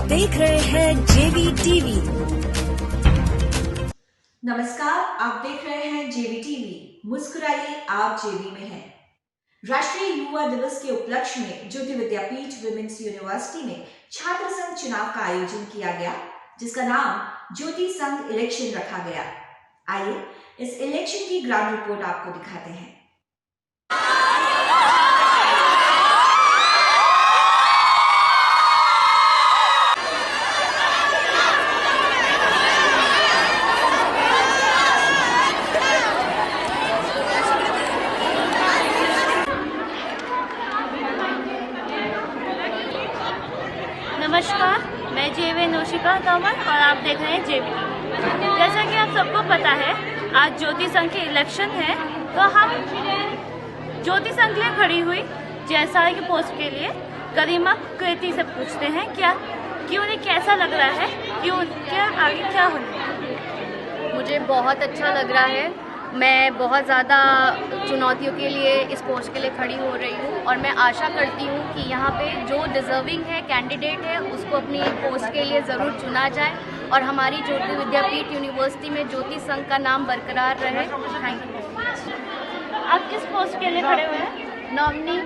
देख रहे हैं जेवी टीवी। नमस्कार, आप देख रहे हैं जेवी टीवी। मुस्कुराइए, आप जेवी में हैं। राष्ट्रीय युवा दिवस के उपलक्ष्य में ज्योति विद्यापीठ विमेंस यूनिवर्सिटी में छात्र संघ चुनाव का आयोजन किया गया, जिसका नाम ज्योति संघ इलेक्शन रखा गया। आइए इस इलेक्शन की ग्राउंड रिपोर्ट आपको दिखाते हैं। नमस्कार, मैं जेवी नौशिका तंवर और आप देख रहे हैं जेवी। जैसा कि आप सबको पता है, आज ज्योति संघ के इलेक्शन है, तो हम ज्योति संघ के लिए खड़ी हुई जेएसआर के पोस्ट के लिए गरिमा कृति से पूछते हैं कि उन्हें कैसा लग रहा है, कि उनके आगे क्या होना। मुझे बहुत अच्छा लग रहा है। मैं बहुत ज़्यादा चुनौतियों के लिए इस पोस्ट के लिए खड़ी हो रही हूँ और मैं आशा करती हूँ कि यहाँ पे जो डिज़र्विंग है कैंडिडेट है उसको अपनी पोस्ट के लिए ज़रूर चुना जाए और हमारी ज्योति विद्यापीठ यूनिवर्सिटी में ज्योति संघ का नाम बरकरार रहे। Thank you. आप किस पोस्ट के लिए खड़े हुए हैं? नॉमिनी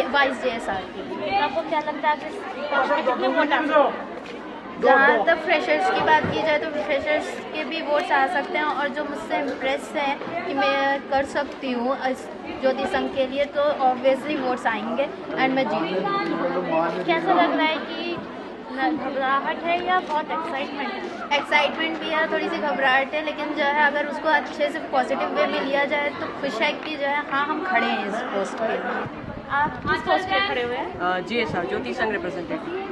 वाइस जेएसआर की। आपको क्या लगता है किस पोस्ट पे कितने वोट आ सकते हैं? जहाँ तक फ्रेशर्स की बात की जाए तो फ्रेशर्स के भी वोट्स आ सकते हैं और जो मुझसे इम्प्रेस है कि मैं कर सकती हूँ ज्योति संघ के लिए, तो ऑब्वियसली वोट्स आएंगे एंड मैं जीतूँगी। कैसा लग रहा है कि घबराहट है या बहुत एक्साइटमेंट है? एक्साइटमेंट भी है, थोड़ी सी घबराहट है, लेकिन जो है अगर उसको अच्छे से पॉजिटिव वे में लिया जाए तो खुश है कि जो है हाँ हम खड़े हैं इस पोस्ट पे। आप किस पोस्ट पे खड़े हुए हैं? जेएसआर ज्योति संघ रिप्रेजेंटेटिव।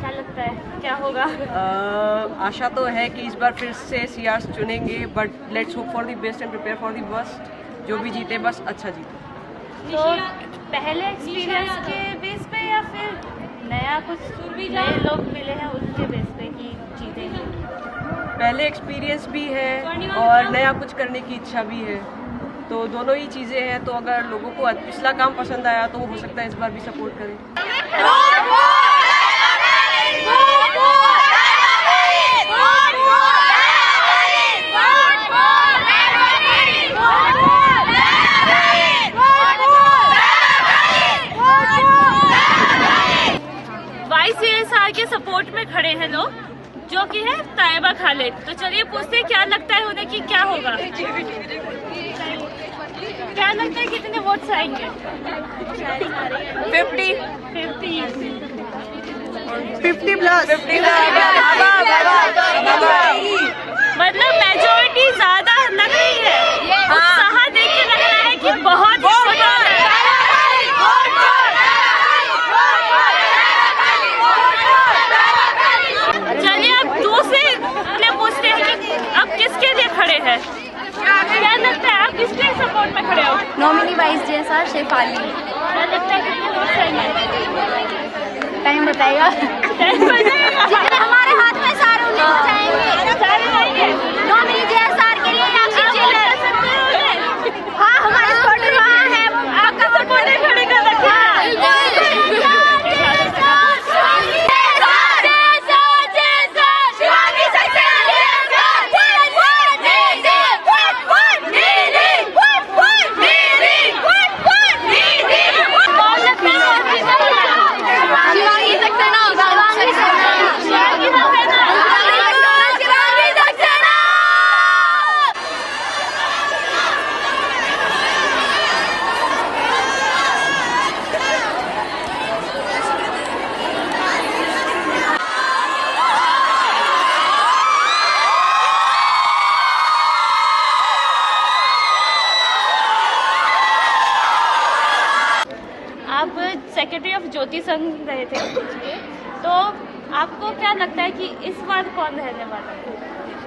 क्या लगता है क्या होगा? आशा तो है कि इस बार फिर से सीआर्स चुनेंगे, but let's hope for the best and prepare for the best. जो भी जीते बस अच्छा जीते। तो पहले एक्सपीरियंस के बेस पे या फिर नया कुछ नए लोग मिले हैं उसके बेस पे कि जीतेंगे? पहले एक्सपीरियंस भी है और नया कुछ करने की इच्छा भी है, तो दोनों ही चीज़ें हैं। तो अगर लोगों को पिछला काम पसंद आया तो हो सकता है इस बार भी सपोर्ट करें। वाइस जेएसआर के सपोर्ट में खड़े हैं लोग, जो कि है ताइबा खालिद। तो चलिए पूछते हैं क्या लगता है उन्हें कि क्या होगा। क्या लगता है कितने वोट्स आएंगे? 50 प्लस। मतलब मेजोरिटी ज्यादा लग रही है। उत्साह देख के लग रहा है कि बहुत चलिए अब दूसरे ने पूछते हैं कि अब किसके लिए खड़े हैं। क्या लगता है आप किसके सपोर्ट में खड़े हो? Nominee vice JSR Shefali. क्या लगता है कितने वोट आएंगे? टाइम बताएगा। हमारे हाथ में सारे उन्हें हो जाएंगे। सारे आएंगे। नॉमिनी जेएसआर के लिए हाँ हमारे सपोर्टर वहाँ है। आपका सपोर्टर खड़े कर रखा है। आप सेक्रेटरी ऑफ ज्योति संघ रहे थे, तो आपको क्या लगता है कि इस बार कौन रहने वाला है?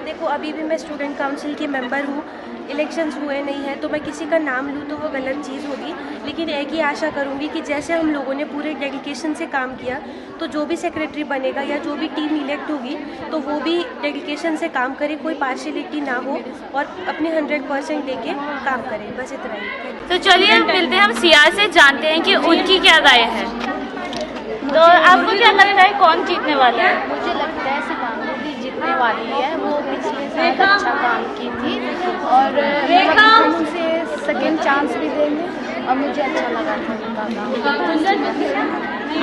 देखो, अभी भी मैं स्टूडेंट काउंसिल की मेंबर हूँ। इलेक्शंस हुए नहीं हैं तो मैं किसी का नाम लूँ तो वो गलत चीज़ होगी, लेकिन एक ही आशा करूँगी कि जैसे हम लोगों ने पूरे डेडिकेशन से काम किया, तो जो भी सेक्रेटरी बनेगा या जो भी टीम इलेक्ट होगी तो वो भी डेडिकेशन से काम करे, कोई पार्शियलिटी ना हो और अपने 100% देके काम करे। बस इतना ही। तो चलिए मिलते हैं हम सीआर से, जानते हैं कि उनकी क्या राय है। तो आपको क्या लगता है कौन जीतने वाला है? मुझे लगता आने वाली है, वो पिछले साल अच्छा काम की थी और हम उसे सेकेंड चांस भी देंगे और मुझे अच्छा लगा था उनका काम।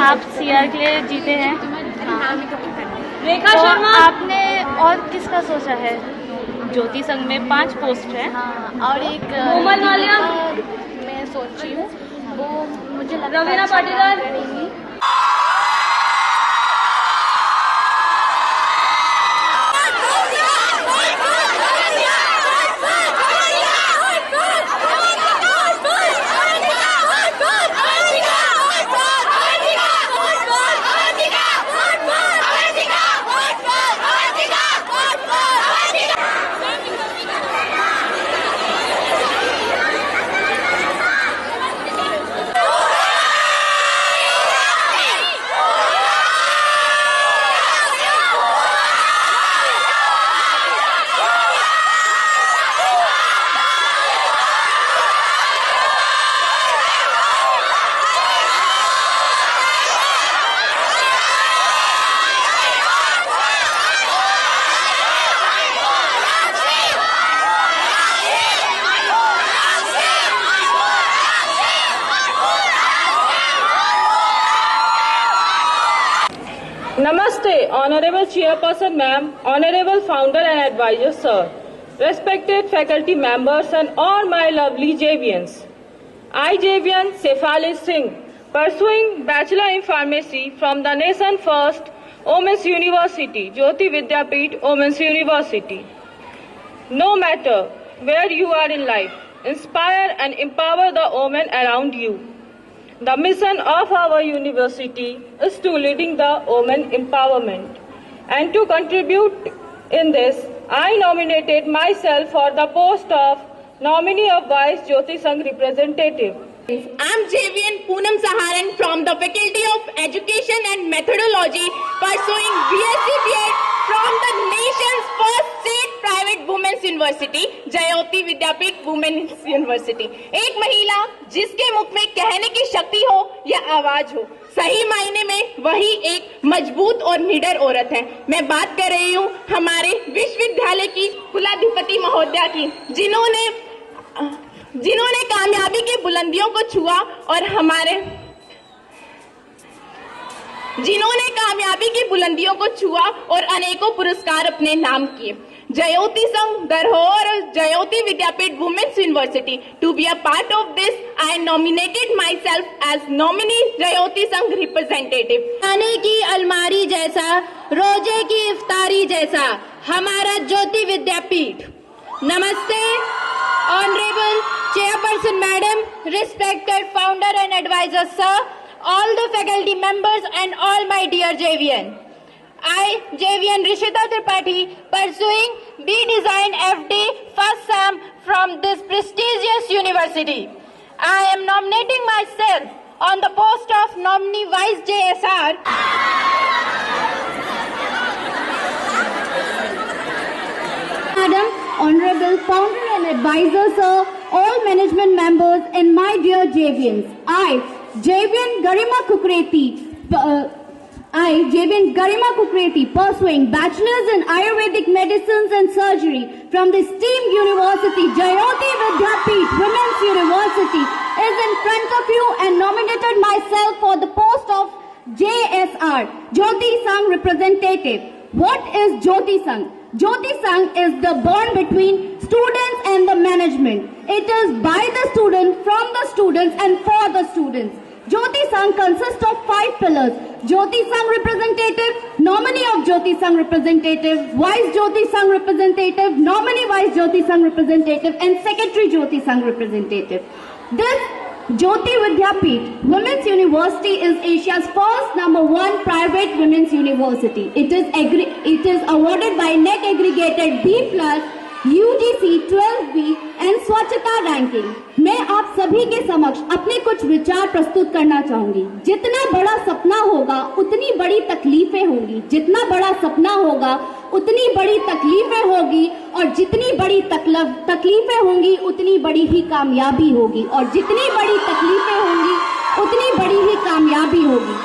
आप सीआर के लिए जीते हैं। रेखा शर्मा, आपने और किसका सोचा है? ज्योति संघ में 5 पोस्ट है। हाँ, और एक मैं सोची हूँ, वो मुझे लगता है रवीना पाटीदार करेंगी। Namaste, Honorable Chairperson Ma'am, Honorable Founder and Advisor Sir, respected faculty members and all my lovely JVNs. I, JVN Sefali Singh, pursuing Bachelor in Pharmacy from the nation first Women's University, Jyoti Vidyapeeth Women's University. No matter where you are in life, inspire and empower the women around you. The mission of our university is to leading the women empowerment. And to contribute in this, I nominated myself for the post of nominee of Vice Jyoti Sangh representative. I'm JVN Poonam Saharan from the Faculty of Education and Methodology, pursuing BSc B.Ed from the nation's first state private women's university, Jayoti Vidyapeeth Women's University. एक महिला जिसके मुख में कहने की शक्ति हो या आवाज हो, सही मायने में वही एक मजबूत और निडर औरत है। मैं बात कर रही हूँ हमारे विश्वविद्यालय की कुलाधिपति महोदया की, जिन्होंने कामयाबी की बुलंदियों को छुआ और अनेकों पुरस्कार अपने नाम किए। Jayoti Sangh Darhor Jayoti Vidyapeeth Women's University. To be a part of this, I nominated myself as nominee Jayoti Sangh representative. खाने की अलमारी जैसा, रोजे की इफ्तारी जैसा हमारा ज्योति विद्यापीठ। नमस्ते, honourable chairperson madam, respected founder and advisor sir, all the faculty members and all my dear JVN. I, JVN Rishita Tripathi, pursuing B Design FD first SAM from this prestigious university. I am nominating myself on the post of nominee Vice JSR. Madam, Honorable Founder and Advisor Sir, all management members and my dear JVNs. I, JVN Garima Kukreti, pursuing Bachelor's in Ayurvedic Medicines and Surgery from the esteemed University, Jayoti Vidyapeeth Women's University, is in front of you and nominated myself for the post of JSR, Jyoti Sangh representative. What is Jyoti Sangh? Jyoti Sangh is the bond between students and the management. It is by the student, from the students and for the students. Jyoti Sangh consists of 5 pillars: Jyoti Sangh representative, nominee of Jyoti Sangh representative, vice Jyoti Sangh representative, nominee vice Jyoti Sangh representative, and secretary Jyoti Sangh representative. This Jyoti Vidyapeeth Women's University is Asia's first #1 private women's university. It is awarded by NET aggregated B+, UGC 12B and स्वच्छता ranking. मैं आप सभी के समक्ष अपने कुछ विचार प्रस्तुत करना चाहूंगी। जितना बड़ा सपना होगा उतनी बड़ी तकलीफें होंगी, जितना बड़ा सपना होगा उतनी बड़ी तकलीफें होगी, और जितनी बड़ी तकलीफें होंगी उतनी बड़ी ही कामयाबी होगी, और जितनी बड़ी तकलीफें होंगी उतनी बड़ी ही कामयाबी होगी।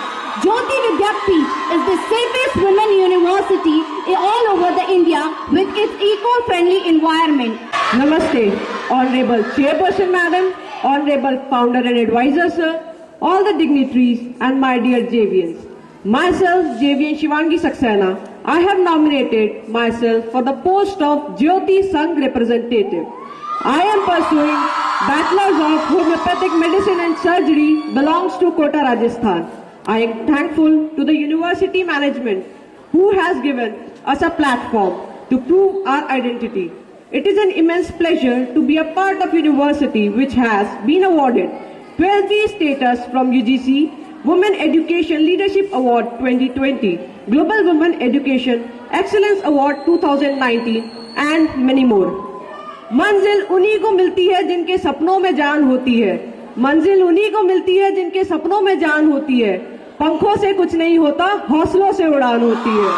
Jyoti Vidyapeeth is the safest women university all over the India with its eco-friendly environment. Namaste, Honorable Chairperson Madam, Honorable Founder and Advisor Sir, all the dignitaries and my dear JVNs. Myself, JVN Shivangi Saxena, I have nominated myself for the post of Jyoti Sangh representative. I am pursuing Bachelor's of Homeopathic Medicine and Surgery, belongs to Kota, Rajasthan. I am thankful to the university management who has given us a platform to prove our identity. It is an immense pleasure to be a part of university which has been awarded 12th status from UGC Women Education Leadership Award 2020, Global Women Education Excellence Award 2019 and many more. मंजिल उन्हीं को मिलती है जिनके सपनों में जान होती है, मंजिल उन्हीं को मिलती है जिनके सपनों में जान होती है, पंखों से कुछ नहीं होता, हौसलों से उड़ान होती है.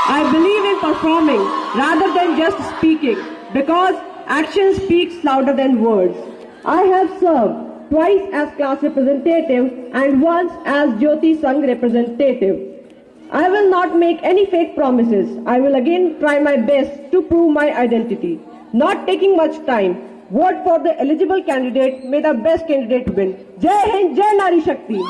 I believe in performing rather than just speaking because action speaks louder than words. I have served twice as class representative and once as Jyoti Sangh representative. I will not make any fake promises. I will again try my best to prove my identity. Not taking much time. Vote for the eligible candidate. May the best candidate win. Jai Hind, Jai Nari Shakti.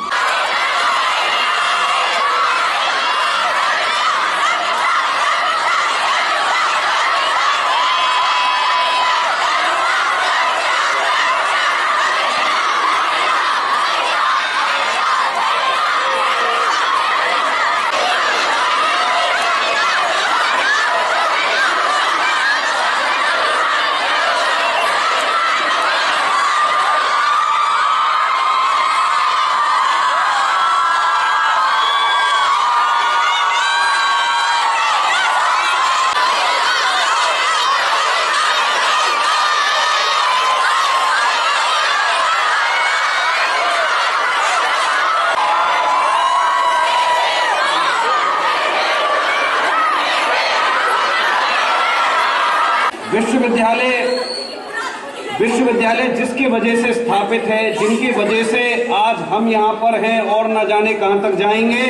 विश्वविद्यालय जिसकी वजह से स्थापित है, जिनकी वजह से आज हम यहाँ पर हैं और न जाने कहां तक जाएंगे,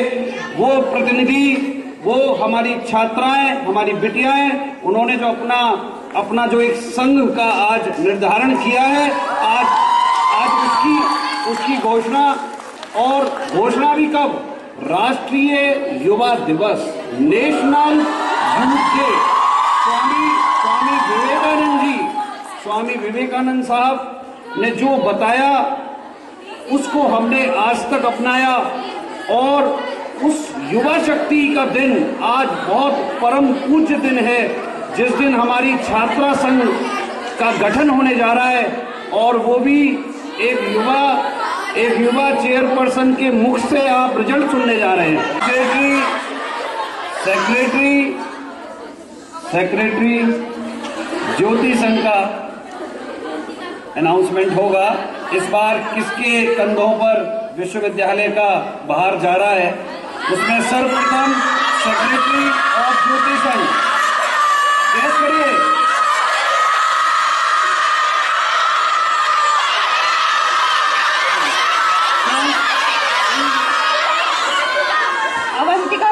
वो प्रतिनिधि, वो हमारी छात्राएं, हमारी बिटियाएं, उन्होंने जो अपना जो एक संघ का आज निर्धारण किया है, आज उसकी घोषणा, और घोषणा भी कब? राष्ट्रीय युवा दिवस, national youth day. Swami Vivekananda साहब ने जो बताया उसको हमने आज तक अपनाया, और उस युवा शक्ति का दिन आज बहुत परम पूज्य दिन है, जिस दिन हमारी छात्रा संघ का गठन होने जा रहा है, और वो भी एक युवा चेयरपर्सन के मुख से आप रिजल्ट सुनने जा रहे हैं. सेक्रेटरी ज्योति संघ का अनाउंसमेंट होगा. इस बार किसके कंधों पर विश्वविद्यालय का भार जा रहा है, उसमें सर्वप्रथम सेक्रेटरी ऑफ ज्योति संघ. गैस करिए. अवंतिका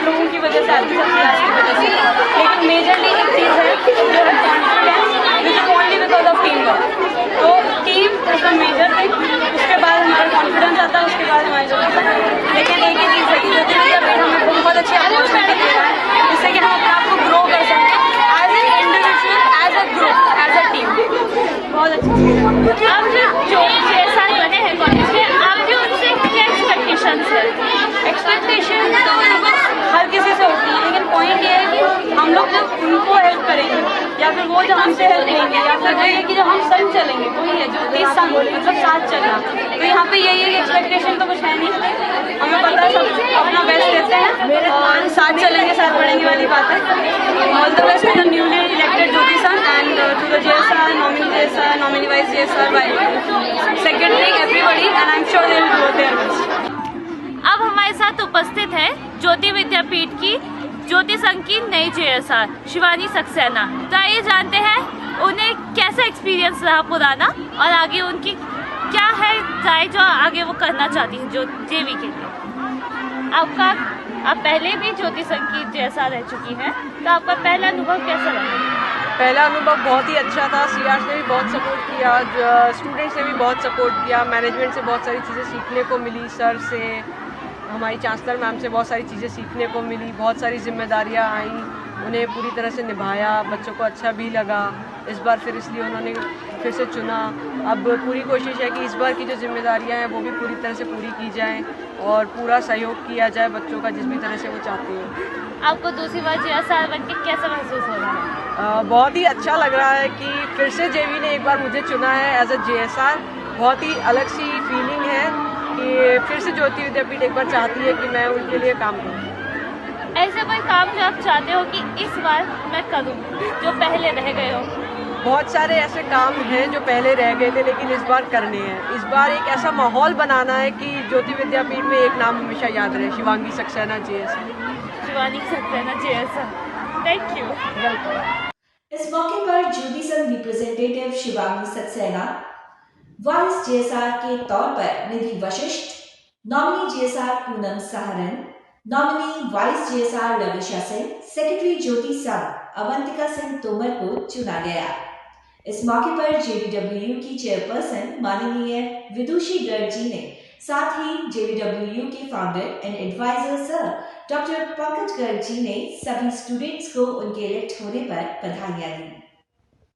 लोगों की वजह से आती है, प्रयास की वजह से, लेकिन मेजरली एक चीज़ है जो है confidence, which is only because of team work. तो team is the major thing, उसके बाद हमारा कॉन्फिडेंस आता है, उसके बाद हमारी जरूरत आता है। लेकिन एक ही चीज़ है कि ज्योति विद्यापीठ हमें बहुत अच्छी अपॉर्चुनिटी दे रहा है, जिससे कि हम अपने आप को ग्रो कर सकते हैं as an individual, as a group, as a team. बहुत अच्छी चीज़ है। आप जो JSR बने हैं कॉलेज में, आपके उनसे क्या एक्सपेक्टेशंस है? एक्सपेक्टेशन तो हर किसी से होती है, लेकिन पॉइंट ये है कि हम लोग जब उनको हेल्प करेंगे या फिर वो जब हमसे हेल्प लेंगे या फिर वो ये कि जब हम संग चलेंगे, वही है जो 30 संग मतलब साथ चलना। तो यहाँ पे यही है कि एक्सपेक्टेशन तो कुछ है नहीं, हमें पता है सब अपना बेस्ट देते हैं और साथ चलेंगे साथ बढ़ेंगे वाली बात है। All the best to the newly elected Jyoti son and to the JSR, nominee JSR, nominee vice JSR, secretary, everybody, and I am sure they will do their best. अब हमारे साथ उपस्थित है ज्योति विद्यापीठ की ज्योति संघ की नई JSR शिवानी सक्सेना। तो आइए जानते हैं उन्हें कैसा एक्सपीरियंस रहा पुराना और आगे उनकी क्या है राय जो आगे वो करना चाहती है जो JV के लिए। आप पहले भी ज्योति संघ की JSR रह चुकी हैं, तो आपका पहला अनुभव कैसा रहा? पहला अनुभव बहुत ही अच्छा था। CR ने भी बहुत सपोर्ट किया, स्टूडेंट्स ने भी बहुत सपोर्ट किया, मैनेजमेंट से बहुत सारी चीज़ें सीखने को मिली, सर से, हमारी चांसलर मैम से बहुत सारी चीज़ें सीखने को मिली। बहुत सारी जिम्मेदारियां आईं, उन्हें पूरी तरह से निभाया, बच्चों को अच्छा भी लगा। इस बार फिर इसलिए उन्होंने फिर से चुना। अब पूरी कोशिश है कि इस बार की जो जिम्मेदारियां हैं वो भी पूरी तरह से पूरी की जाएं और पूरा सहयोग किया जाए बच्चों का जिस भी तरह से वो चाहते हैं। आपको दूसरी बार JSR बन के कैसा महसूस हो रहा है? बहुत ही अच्छा लग रहा है कि फिर से JV ने एक बार मुझे चुना है एज अ JSR। बहुत ही अलग सी फीलिंग है कि फिर से ज्योति विद्यापीठ एक बार चाहती है कि मैं उनके लिए काम करूँ। ऐसा कोई काम जो आप चाहते हो कि इस बार मैं करूँ जो पहले रह गए हो? बहुत सारे ऐसे काम हैं जो पहले रह गए थे लेकिन इस बार करने हैं। इस बार एक ऐसा माहौल बनाना है कि ज्योति विद्यापीठ में एक नाम हमेशा याद रहे, Shivangi Saxena JSR। Shivani Saxena JSR, thank you. इस मौके पर Jyoti Sangh representative Shivangi Saxena, vice JSR के तौर पर Nidhi Vashishth, nominee JSR Poonam Saharan, nominee vice JSR Lavisha Singh, secretary Jyoti Sangh Avantika Singh Tomar को चुना गया। इस मौके पर JVWU की चेयरपर्सन माननीय विदुषी गर्ग जी ने साथ ही JVWU के founder and advisor sir doctor Pankaj Garg ji ने सभी स्टूडेंट्स को उनके इलेक्ट होने पर बधाइयां दी।